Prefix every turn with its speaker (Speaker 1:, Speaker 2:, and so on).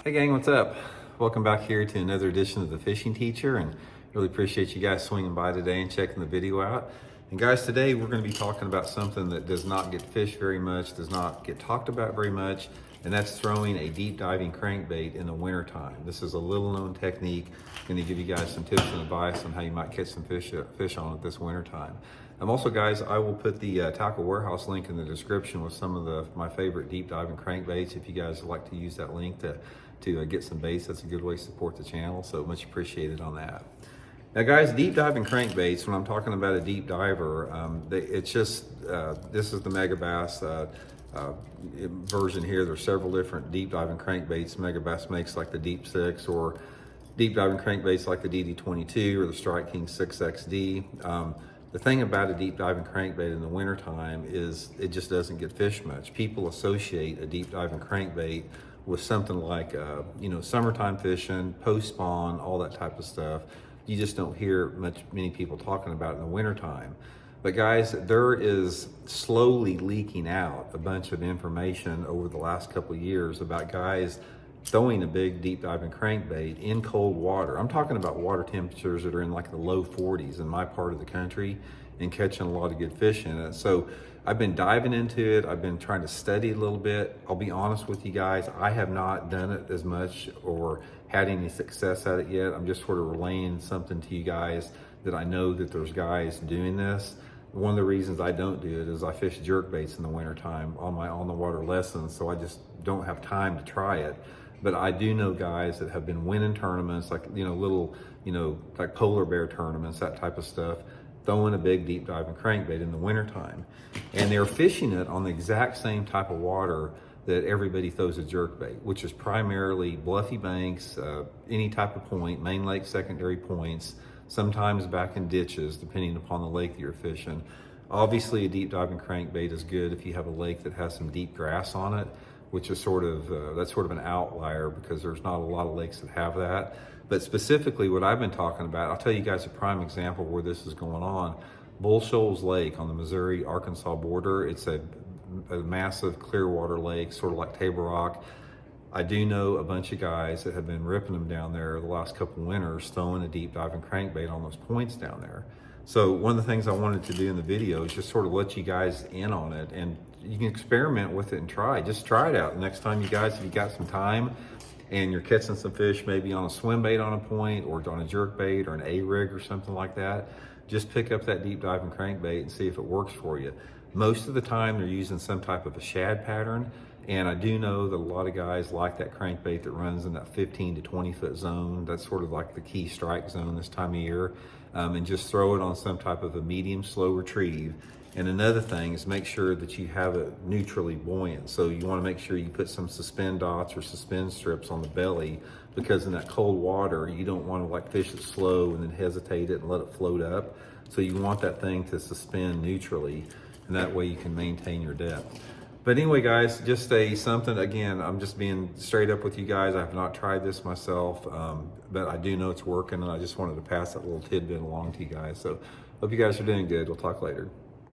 Speaker 1: Hey gang, what's up? Welcome back here to another edition of The Fishing Teacher, and really appreciate you guys swinging by today and checking the video out. And guys, today we're going to be talking about something that does not get fished very much, does not get talked about very much, and that's throwing a deep diving crankbait in the wintertime. This is a little known technique. I'm going to give you guys some tips and advice on how you might catch some fish on it this wintertime. Also, guys, I will put the Tackle Warehouse link in the description with some of my favorite deep diving crankbaits. If you guys would like to use that link to get some baits, that's a good way to support the channel. So much appreciated on that. Now, guys, deep diving crankbaits, when I'm talking about a deep diver, this is the Megabass version here. There's several different deep diving crankbaits Megabass makes, like the Deep 6, or deep diving crankbaits like the DD22 or the Strike King 6XD. The thing about a deep diving crankbait in the wintertime is it just doesn't get fished much. People associate a deep diving crankbait with something like, summertime fishing, post spawn, all that type of stuff. You just don't hear many people talking about it in the wintertime. But guys, there is slowly leaking out a bunch of information over the last couple of years about guys throwing a big deep diving crankbait in cold water. I'm talking about water temperatures that are in like the low 40s in my part of the country, and catching a lot of good fish in it. So I've been diving into it. I've been trying to study a little bit. I'll be honest with you guys, I have not done it as much or had any success at it yet. I'm just sort of relaying something to you guys that I know that there's guys doing this. One of the reasons I don't do it is I fish jerk baits in the wintertime on my on the water lessons, so I just don't have time to try it. But I do know guys that have been winning tournaments, like, little, like polar bear tournaments, that type of stuff, throwing a big deep diving crankbait in the wintertime. And they're fishing it on the exact same type of water that everybody throws a jerk bait, which is primarily bluffy banks, any type of point, main lake, secondary points, sometimes back in ditches, depending upon the lake that you're fishing. Obviously, a deep diving crankbait is good if you have a lake that has some deep grass on it, which is that's sort of an outlier because there's not a lot of lakes that have that. But specifically what I've been talking about, I'll tell you guys a prime example where this is going on. Bull Shoals Lake on the Missouri-Arkansas border. It's a massive clear water lake, sort of like Table Rock. I do know a bunch of guys that have been ripping them down there the last couple winters, throwing a deep diving crankbait on those points down there. So one of the things I wanted to do in the video is just sort of let you guys in on it, and you can experiment with it and just try it out. Next time, you guys, if you got some time and you're catching some fish, maybe on a swim bait on a point or on a jerk bait or an A-rig or something like that, just pick up that deep diving crankbait and see if it works for you. Most of the time they're using some type of a shad pattern, and I do know that a lot of guys like that crankbait that runs in that 15 to 20 foot zone. That's sort of like the key strike zone this time of year, and just throw it on some type of a medium slow retrieve. And another thing is make sure that you have it neutrally buoyant. So you want to make sure you put some suspend dots or suspend strips on the belly, because in that cold water, you don't want to fish it slow and then hesitate it and let it float up. So you want that thing to suspend neutrally, and that way you can maintain your depth. But anyway, guys, just something, again, I'm just being straight up with you guys. I have not tried this myself, but I do know it's working, and I just wanted to pass that little tidbit along to you guys. So hope you guys are doing good. We'll talk later.